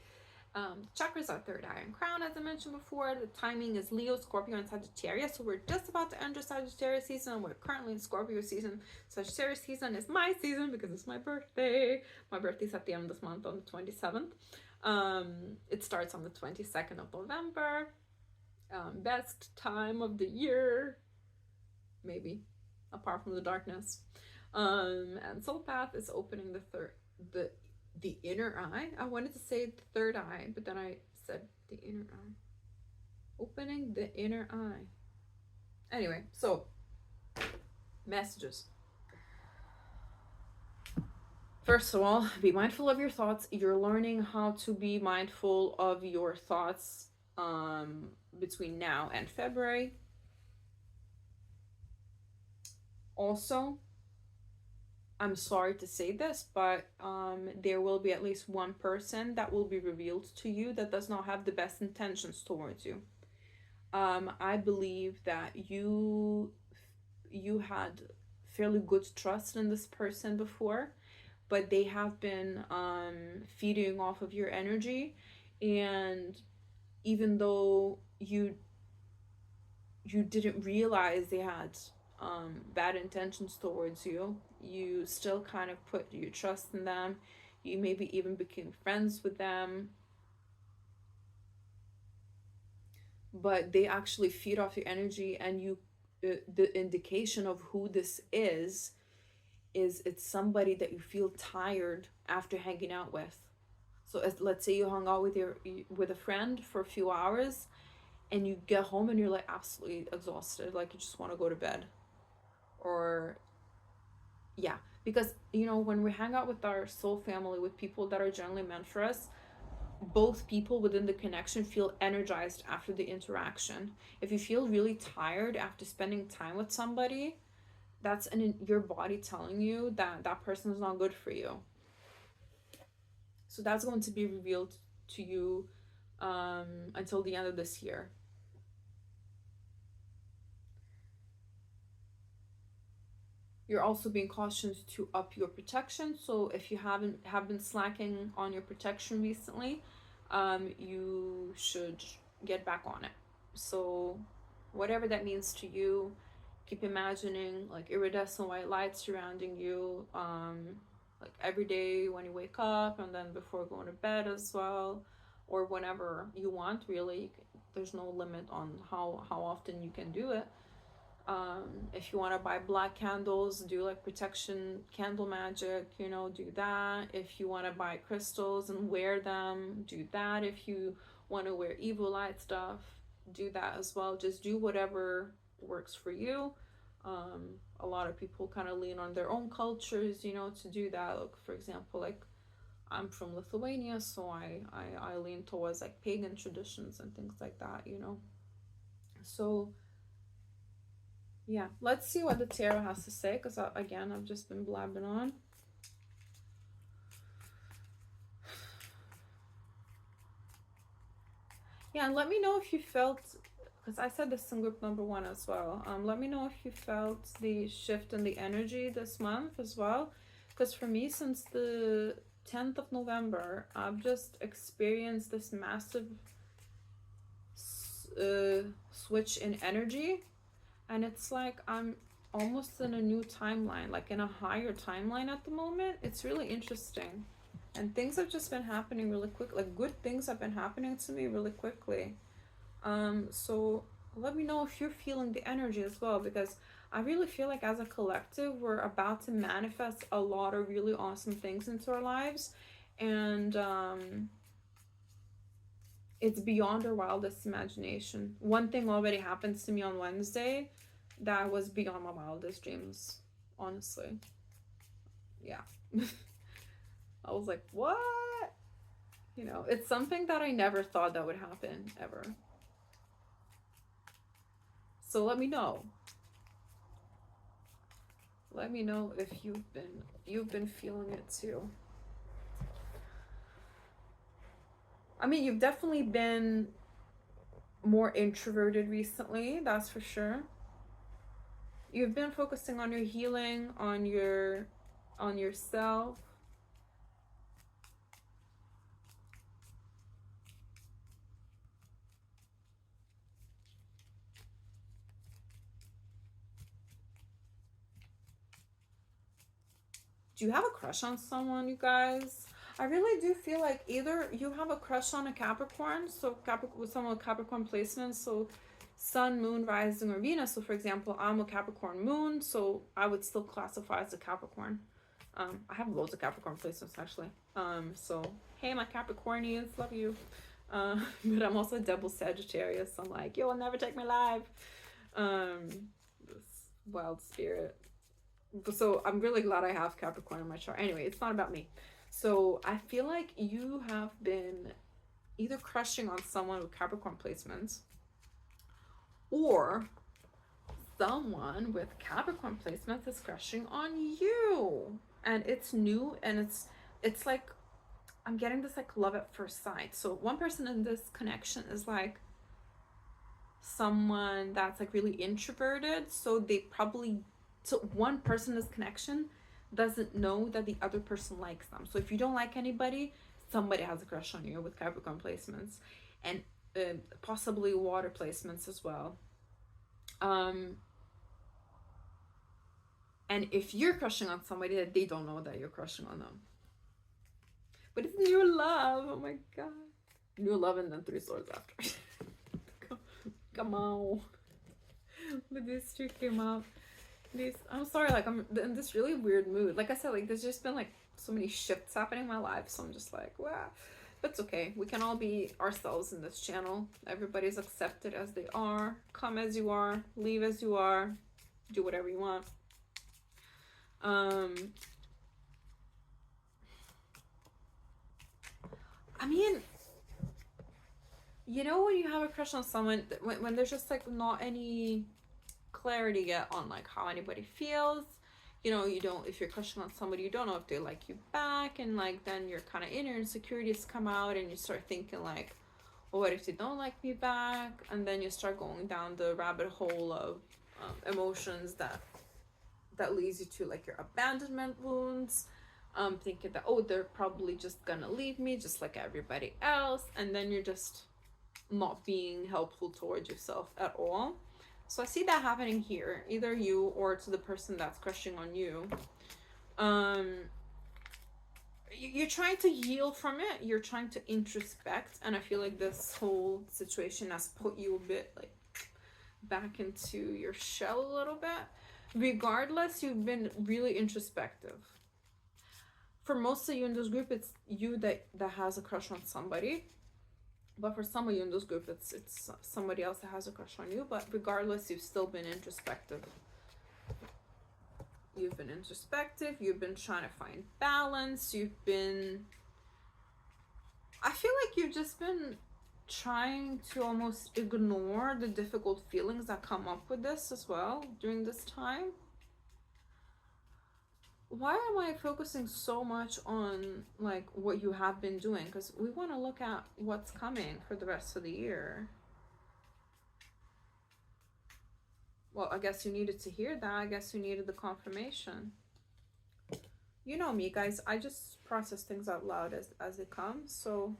A: Chakras are third eye and crown, as I mentioned before. The timing is Leo, Scorpio, and Sagittarius. So we're just about to enter Sagittarius season. We're currently in Scorpio season. Sagittarius season is my season because it's my birthday. My birthday's at the end of this month on the 27th. It starts on the 22nd of November. Best time of the year, maybe, apart from the darkness. And Soul Path is opening the inner eye. I wanted to say the third eye, but then I said the inner eye. Opening the inner eye. Anyway, so messages. First of all, be mindful of your thoughts. You're learning how to be mindful of your thoughts between now and February. Also, I'm sorry to say this, but there will be at least one person that will be revealed to you that does not have the best intentions towards you. I believe that you had fairly good trust in this person before, but they have been feeding off of your energy, and even though you didn't realize they had bad intentions towards you, you still kind of put your trust in them. You maybe even became friends with them, but they actually feed off your energy, and the indication of who this is it's somebody that you feel tired after hanging out with. So as let's say you hung out with a friend for a few hours, and you get home and you're like absolutely exhausted, like you just want to go to bed. Or yeah, because when we hang out with our soul family, with people that are generally meant for us, both people within the connection feel energized after the interaction. If you feel really tired after spending time with somebody, that's your body telling you that that person is not good for you. So that's going to be revealed to you until the end of this year. You're also being cautioned to up your protection. So if you have been slacking on your protection recently, you should get back on it. So whatever that means to you, keep imagining like iridescent white lights surrounding you, like every day when you wake up, and then before going to bed as well, or whenever you want, really. There's no limit on how often you can do it. If you want to buy black candles, do like protection candle magic, do that. If you want to buy crystals and wear them, do that. If you want to wear evil light stuff, do that as well. Just do whatever works for you. A lot of people kind of lean on their own cultures, to do that. Like, for example, like I'm from Lithuania, so I lean towards like pagan traditions and things like that. So yeah, let's see what the tarot has to say, because again, I've just been blabbing on. Yeah, and let me know if you felt, because I said this in group number 1 as well. Let me know if you felt the shift in the energy this month as well, because for me, since the 10th of November, I've just experienced this massive switch in energy, and it's like I'm almost in a new timeline, like in a higher timeline at the moment. It's really interesting, and things have just been happening really quick. Like good things have been happening to me really quickly. So let me know if you're feeling the energy as well, because I really feel like as a collective we're about to manifest a lot of really awesome things into our lives, and it's beyond our wildest imagination. One thing already happens to me on Wednesday that was beyond my wildest dreams, honestly. Yeah. I was like, what? It's something that I never thought that would happen ever. So let me know. Let me know if you've been feeling it too. I mean, you've definitely been more introverted recently, that's for sure. You've been focusing on your healing, on yourself. Do you have a crush on someone, you guys? I really do feel like either you have a crush on a Capricorn, so with someone with Capricorn placements, so Sun, Moon, Rising, or Venus. So for example, I'm a Capricorn Moon, so I would still classify as a Capricorn. I have loads of Capricorn placements actually. So hey, my Capricornians, love you. But I'm also a double Sagittarius. So I'm like, you'll never take me live. This wild spirit. So I'm really glad I have Capricorn in my chart. Anyway, it's not about me. So I feel like you have been either crushing on someone with Capricorn placements, or someone with Capricorn placements is crushing on you. And it's new, and it's like I'm getting this like love at first sight. So one person in this connection is like someone that's like really introverted, so they probably, so one person in this connection doesn't know that the other person likes them. So if you don't like anybody, somebody has a crush on you with Capricorn placements, and possibly water placements as well. And if you're crushing on somebody, that they don't know that you're crushing on them. But it's new love. Oh my god. New love and then 3 swords after. Come on. But these two came out. I'm sorry, like I'm in this really weird mood. Like I said, like there's just been like so many shifts happening in my life, so I'm just like, wow. But it's okay. We can all be ourselves in this channel. Everybody's accepted as they are. Come as you are. Leave as you are. Do whatever you want. I mean, you know when you have a crush on someone, when there's just like not any clarity yet on like how anybody feels, you know, you don't, if you're crushing on somebody, you don't know if they like you back, and like then your kind of inner insecurities come out and you start thinking like, well, what if they don't like me back? And then you start going down the rabbit hole of emotions that leads you to like your abandonment wounds, thinking that, oh, they're probably just gonna leave me just like everybody else, and then you're just not being helpful towards yourself at all. So I see that happening here, either you or to the person that's crushing on you. You're trying to heal from it, you're trying to introspect, and I feel like this whole situation has put you a bit like back into your shell a little bit. Regardless, you've been really introspective. For most of you in this group, it's you that has a crush on somebody. But for some of you in this group, it's somebody else that has a crush on you. But regardless, you've still been introspective. You've been introspective. You've been trying to find balance. You've been... I feel like you've just been trying to almost ignore the difficult feelings that come up with this as well during this time. Why am I focusing so much on like what you have been doing? Because we want to look at what's coming for the rest of the year. Well, I guess you needed to hear that. I guess you needed the confirmation. You know me, guys. I just process things out loud as it comes. So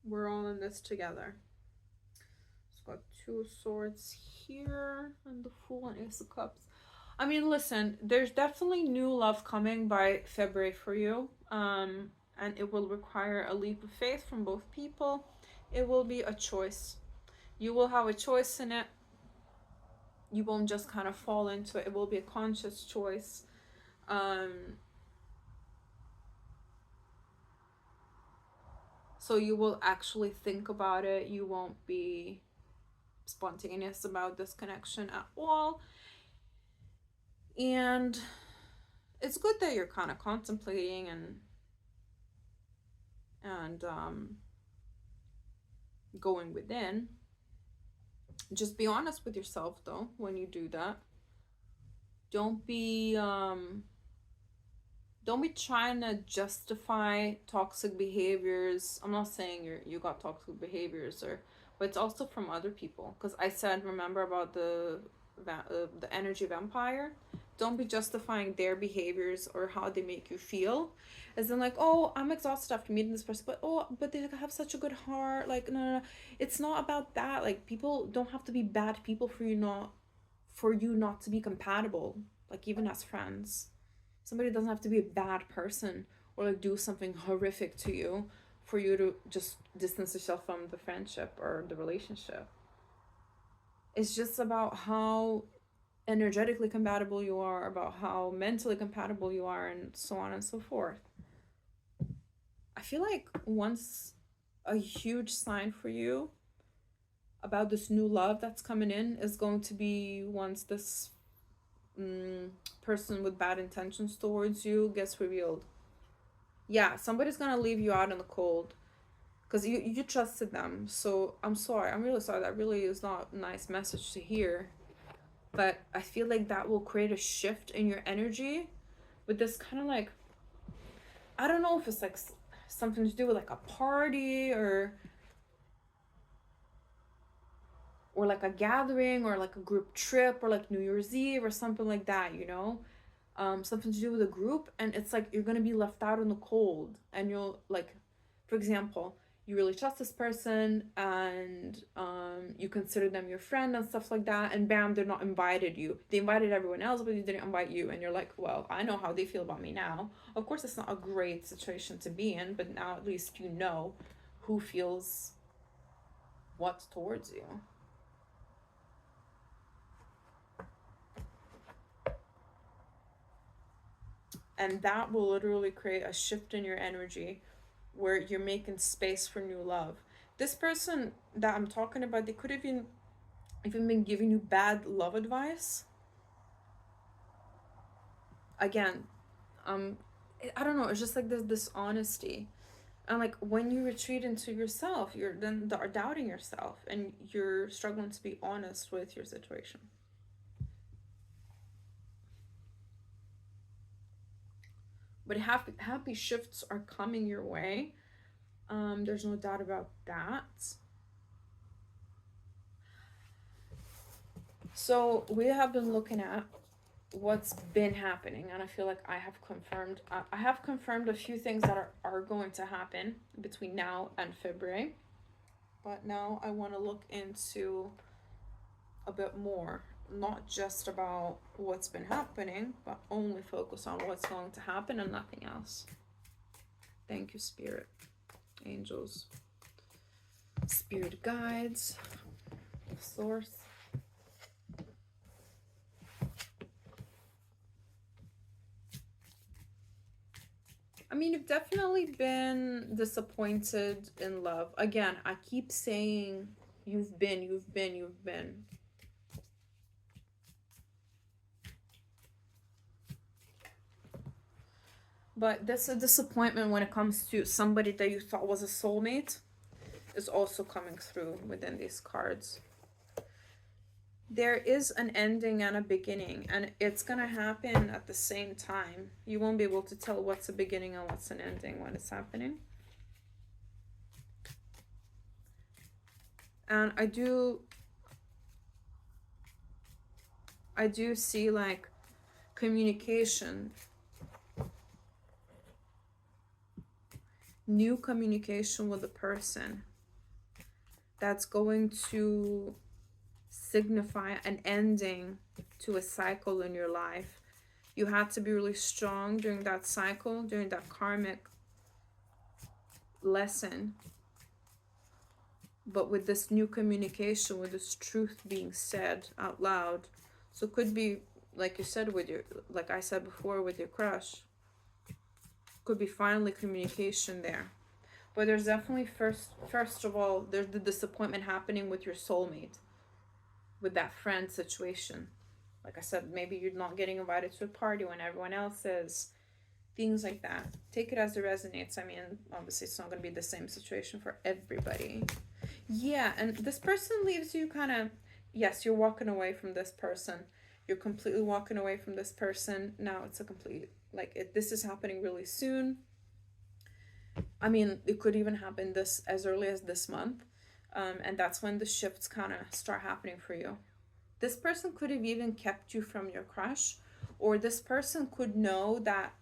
A: we're all in this together. It's got 2 swords here and the Fool and Ace of Cups. I mean, listen, there's definitely new love coming by February for you, and it will require a leap of faith from both people. It will be a choice. You will have a choice in it. You won't just kind of fall into it. It will be a conscious choice. So you will actually think about it. You won't be spontaneous about this connection at all. And it's good that you're kind of contemplating and going within. Just be honest with yourself though when you do that. Don't be trying to justify toxic behaviors. I'm not saying you got toxic behaviors, but it's also from other people. Because I said, remember about the energy vampire? Don't be justifying their behaviors or how they make you feel, as in like, oh, I'm exhausted after meeting this person, but they have such a good heart. Like, no, it's not about that. Like, people don't have to be bad people for you not to be compatible. Like, even as friends, somebody doesn't have to be a bad person or like do something horrific to you for you to just distance yourself from the friendship or the relationship. It's just about how energetically compatible you are, about how mentally compatible you are, and so on and so forth. I feel like once a huge sign for you about this new love that's coming in is going to be once this person with bad intentions towards you gets revealed. Yeah, somebody's gonna leave you out in the cold because you trusted them. So I'm sorry, I'm really sorry. That really is not a nice message to hear. But I feel like that will create a shift in your energy with this kind of like, I don't know if it's like something to do with like a party or or like a gathering or like a group trip or like New Year's Eve or something like that, something to do with a group, and it's like you're gonna be left out in the cold, and you'll like, for example, you really trust this person, and you consider them your friend and stuff like that, and bam, they're not invited you. They invited everyone else, but they didn't invite you, and you're like, well, I know how they feel about me now. Of course, it's not a great situation to be in, but now at least you know who feels what towards you. And that will literally create a shift in your energy where you're making space for new love. This person that I'm talking about, they could have even been giving you bad love advice. Again, I don't know, it's just like this dishonesty. And like when you retreat into yourself, you're then doubting yourself, and you're struggling to be honest with your situation. But happy shifts are coming your way. There's no doubt about that. So we have been looking at what's been happening, and I feel like I have confirmed a few things that are going to happen between now and February. But now I want to look into a bit more, not just about what's been happening, but only focus on what's going to happen and nothing else. Thank you, Spirit, angels, spirit guides, source. I mean, you've definitely been disappointed in love. Again, I keep saying you've been. But this a disappointment when it comes to somebody that you thought was a soulmate is also coming through within these cards. There is an ending and a beginning, and it's gonna happen at the same time. You won't be able to tell what's a beginning and what's an ending when it's happening. And I do see like communication, new communication with a person that's going to signify an ending to a cycle in your life. You had to be really strong during that cycle, during that karmic lesson. But with this new communication, with this truth being said out loud, so it could be like you said with your, like I said before with your crush, could be finally communication there. But there's definitely first of all, there's the disappointment happening with your soulmate, with that friend situation. Like I said, maybe you're not getting invited to a party when everyone else is. Things like that. Take it as it resonates. I mean, obviously it's not going to be the same situation for everybody. Yeah, and this person leaves you kind of, yes, you're walking away from this person. You're completely walking away from this person. Now it's a complete, like, this is happening really soon. I mean, it could even happen this as early as this month. And that's when the shifts kind of start happening for you. This person could have even kept you from your crush, or this person could know that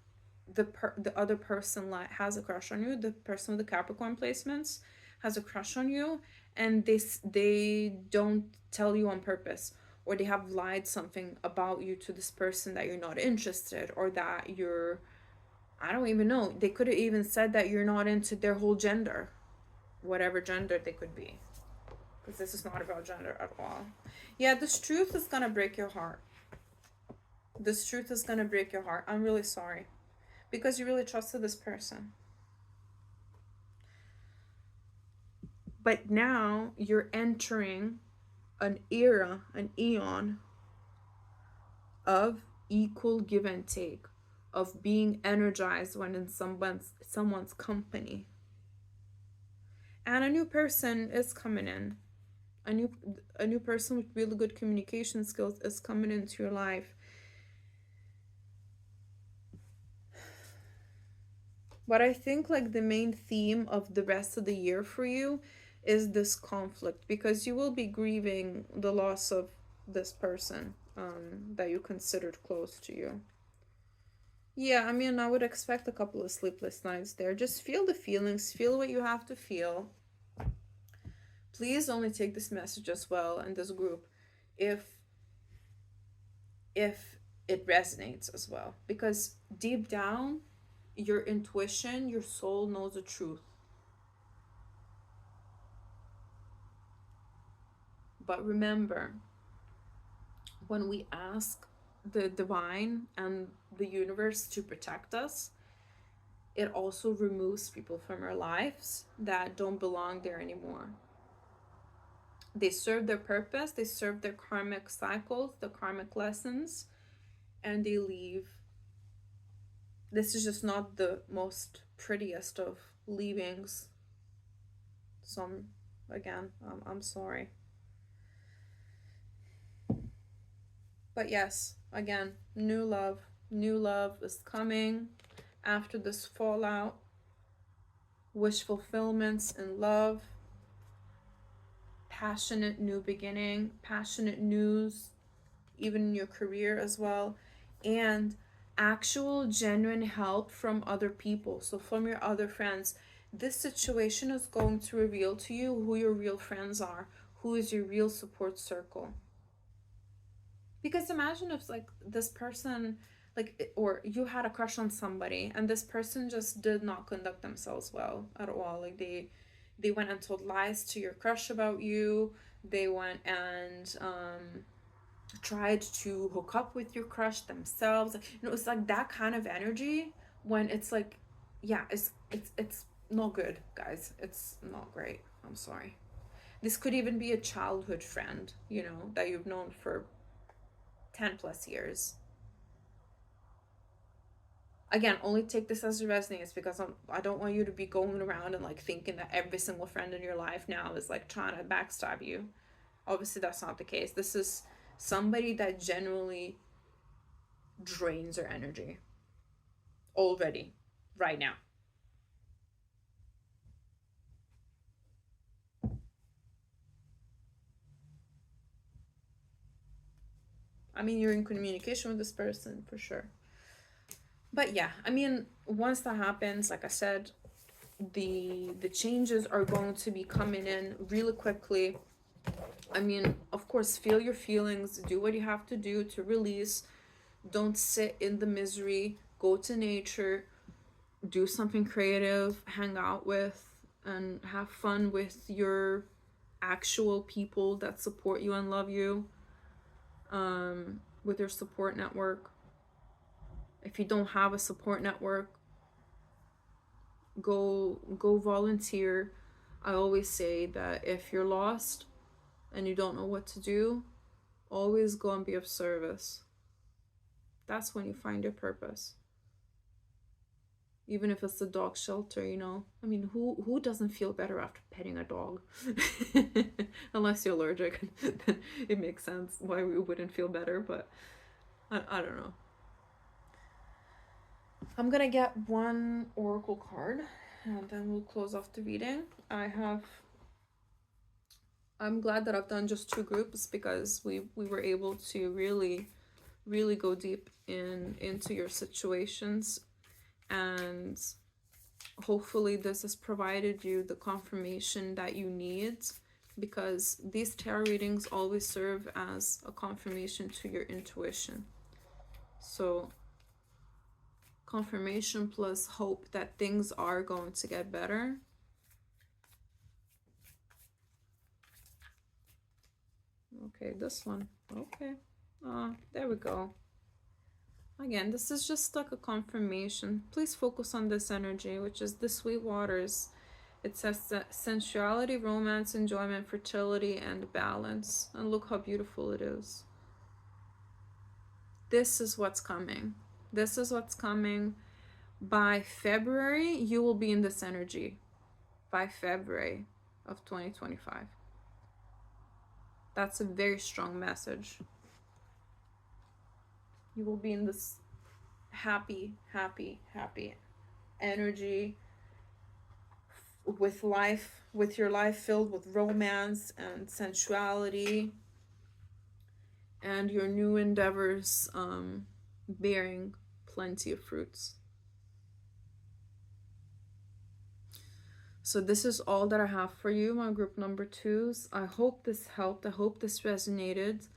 A: the other person has a crush on you. The person with the Capricorn placements has a crush on you, and they don't tell you on purpose, or they have lied something about you to this person that you're not interested, or that you're, I don't even know, they could have even said that you're not into their whole gender, whatever gender they could be, because this is not about gender at all. Yeah, this truth is gonna break your heart. This truth is gonna break your heart. I'm really sorry, because you really trusted this person. But now you're entering an era, an eon of equal give and take, of being energized when in someone's company. And a new person is coming in. A new person with really good communication skills is coming into your life. But I think like the main theme of the rest of the year for you is this conflict, because you will be grieving the loss of this person that you considered close to you. Yeah, I mean, I would expect a couple of sleepless nights there. Just feel the feelings, feel what you have to feel. Please only take this message as well in this group if if it resonates as well, because deep down your intuition, your soul knows the truth. But remember, when we ask the divine and the universe to protect us, it also removes people from our lives that don't belong there anymore. They serve their purpose, they serve their karmic cycles, the karmic lessons, and they leave. This is just not the most prettiest of leavings. So, again, I'm sorry. But yes, again, new love is coming after this fallout. Wish fulfillments in love, passionate new beginning, passionate news, even in your career as well, and actual genuine help from other people. So from your other friends, this situation is going to reveal to you who your real friends are, who is your real support circle. Because imagine if like this person, like, or you had a crush on somebody and this person just did not conduct themselves well at all. Like they went and told lies to your crush about you. They went and tried to hook up with your crush themselves. You know, it's like that kind of energy when it's like, yeah, it's not good, guys. It's not great. I'm sorry. This could even be a childhood friend, you know, that you've known for 10 plus years. Again, only take this as it resonates, because I don't want you to be going around and like thinking that every single friend in your life now is like trying to backstab you. Obviously, that's not the case. This is somebody that generally drains your energy already, right now. I mean, you're in communication with this person for sure. But yeah, I mean, once that happens, like I said, the changes are going to be coming in really quickly. I mean, of course, feel your feelings, do what you have to do to release. Don't sit in the misery. Go to nature, do something creative, hang out with, and have fun with your actual people that support you and love you, with your support network. If you don't have a support network, go volunteer. I always say that if you're lost and you don't know what to do, always go and be of service. That's when you find your purpose. Even if it's a dog shelter, you know. I mean, who doesn't feel better after petting a dog? Unless you're allergic, then it makes sense why we wouldn't feel better, but I don't know. I'm gonna get one oracle card and then we'll close off the reading. I'm glad that I've done just two groups, because we were able to really go deep into your situations, and hopefully this has provided you the confirmation that you need, because these tarot readings always serve as a confirmation to your intuition. So confirmation plus hope that things are going to get better. Okay, this one. Okay. There we go. Again, this is just like a confirmation. Please focus on this energy, which is the sweet waters. It says that sensuality, romance, enjoyment, fertility, and balance. And look how beautiful it is. This is what's coming. This is what's coming. By February, you will be in this energy. By February of 2025. That's a very strong message. You will be in this happy energy, with life, with your life filled with romance and sensuality, and your new endeavors bearing plenty of fruits. So this is all that I have for you, my group number twos. I hope this helped. I hope this resonated.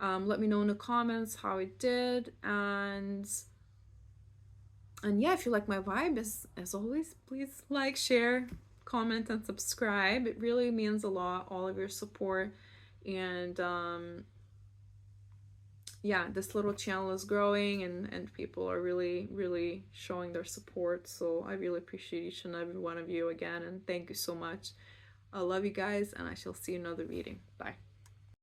A: Let me know in the comments how it did, and yeah, if you like my vibe, as always, please like, share, comment, and subscribe. It really means a lot, all of your support. And yeah, this little channel is growing, and people are really showing their support. So I really appreciate each and every one of you again, and thank you so much. I love you guys, and I shall see you in another reading. Bye.